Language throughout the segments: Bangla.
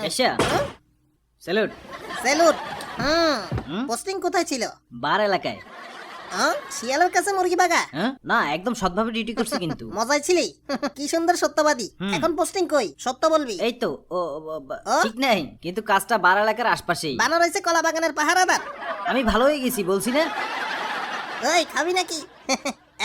এসা স্যালুট স্যালুট। হুম? পোস্টিং কোথায় ছিল? বার এলাকায়। শিয়ালের কাছে মুরগি বাগা? না, একদম সৎভাবে ডিউটি করছি কিন্তু। মজাই ছিলি। কি সুন্দর সত্যবাদী। হুম। এখন পোস্টিং কই? সত্য বলবি। এই তো ও? ঠিক নাই, কিন্তু কাজটা বার এলাকার আশপাশেই। বানর হইছে কলা বাগানের পাহারাদার। আমি ভালো হয়ে গেছি বলছি না। ওই খাবি নাকি?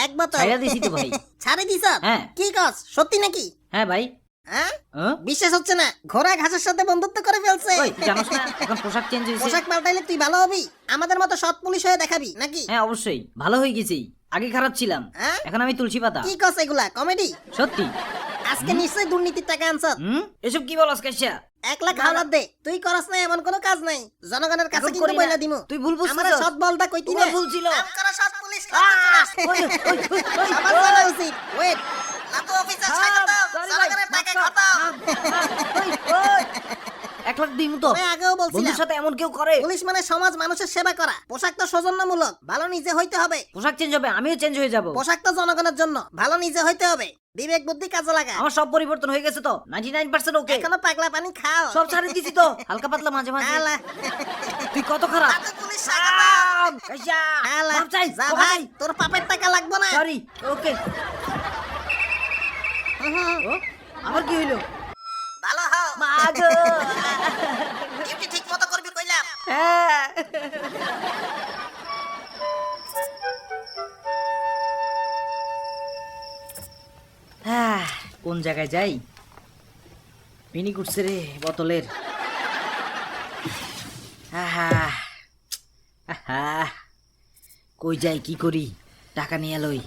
এক বোতল। ছাইড়া দিছি তো ভাই। ছাড়ে দিছ? হ্যাঁ। কি কস? সত্যি নাকি? হ্যাঁ ভাই। হ্যাঁ? হ্যাঁ? বিশ্বাস হচ্ছে না। ঘোড়া ঘাসের সাথে বন্ধুত্ব করে ফেলছে। ওই তুই জানোস না এখন পোশাক চেঞ্জ হয়েছে। পোশাক পাল্টাইলে তুই ভালো হবি? আমাদের মতো সৎ পুলিশ হয়ে দেখাবি নাকি? হ্যাঁ অবশ্যই ভালো হয়ে গেছি। আগে খারাপ ছিলাম, হ্যাঁ? এখন আমি তুলসী পাতা। কি কস এগুলা? কমেডি? সত্যি। আজকে নিশ্চয়ই দুর্নীতির টাকা আনছত। এসব কি বলস কাইসা? 1 লাখ হাওলাত দে। তুই করস না এমন কোনো কাজ নাই। জনগণের কাছে এখন কিন্তু করি না। বইলা দিমু। তুই ভুল বুঝছিস। আমারে সৎ বলটা কইতি না। তোমার ভুল ছিল। কাম করা সৎ পুলিশ ওই, সবার জানা উচিত। ওয়েট। লাতু অফিসার স্বাগত। জনগণের টাকা খতম। 1 লাখ দিমু তো। আমি আগেও বলছিলাম। বন্ধুর সাথে এমন কেউ করে? পুলিশ মানে সমাজ মানুষের সেবা করা। পোশাক তো সৌজন্যমূলক। ভালো নিজে হইতে হবে। পোশাক চেঞ্জ হবে, আমিও চেঞ্জ হয়ে যাব। পোশাক তো জনগণের জন্য। ভালো নিজে হইতে হবে। বিবেক বুদ্ধি কাজে লাগা। আমার সব পরিবর্তন হয়ে গেছে তো, 99% ওকে। এখনো পাগলা পানি খাও। সব ছাড়ি দিছি তো, হালকা পাতলা মাঝে মাঝে। আলা। তুই কত খারাপ। লাতু পুলিশ স্বাগত। কাইসা আলা। মাপ চাই। যা ও ভাই, তোর পাপের টাকা লাগবে না। সরি। ওকে। ও আমার কি হইলো? ভালো হও। মাগো। ডিউটি ঠিক মতো করবি কইলাম। হ্যাঁ। কোন জায়গায় যাই? মিনি কুটছে রে বোতলের। আহা আহা, কই যাই কি করি? টাকা নিয়ে লই।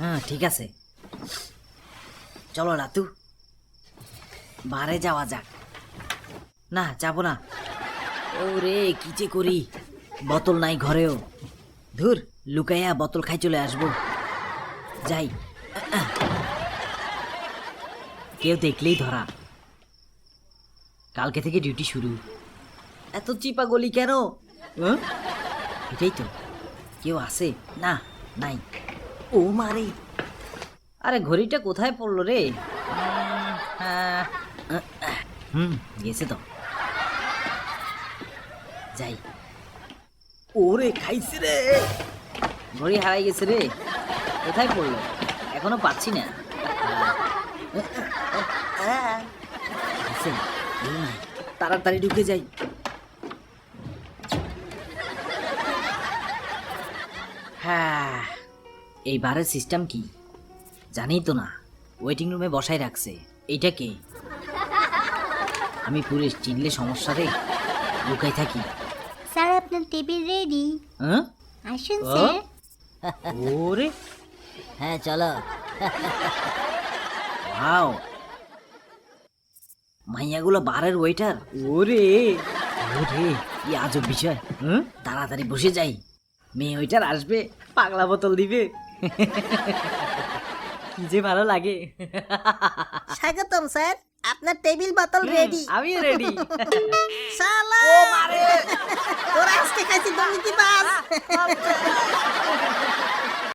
হ্যাঁ ঠিক আছে, চলো রাতু বারে যাওয়া যাক। না যাবো না। ওরে কি যে করি, বোতল নাই ঘরেও। ধুর, লুকাইয়া বোতল খাই চলে আসবো। যাই। কেউ দেখলেই ধরা। কালকে থেকে ডিউটি শুরু। এত চিপা গলি কেন? এটাই তো। কেউ আছে না? নাই। ও মারে, আরে ঘড়িটা কোথায় পড়লো রে? গেছে তো। যাই। ওরে খাইছে রে, ঘড়ি হারাই গেছে রে। কোথায় পড়লো এখনো পাচ্ছি না। আছে? তাড়াতাড়ি ঢুকে যাই। হ্যাঁ, এই বারের সিস্টেম কি জানি তো না। ওয়েটিং রুমে বসাই রাখছে। এইটা কে? আমি পুলিশ, চিনলে সমস্যা রে। লুকাই থাকি। স্যার আপনার টেবিল রেডি, হ্যাঁ? আসুন ও? স্যার। ওরে হ্যাঁ চলো। ওয়াও, মাইয়াগুলো বারের ওয়েটার। ওরে ওরে, কি আজব বিষয়। তাড়াতাড়ি বসে যাই। মেয়ে ওয়েটার আসবে, পাগলা বোতল দিবে। কি যে ভালো লাগে। স্বাগতম স্যার। আপনার টেবিল বোতল রেডি। আমিও রেডি। শালা। তোরা আজকে খাইছি দুর্নীতিবাজ।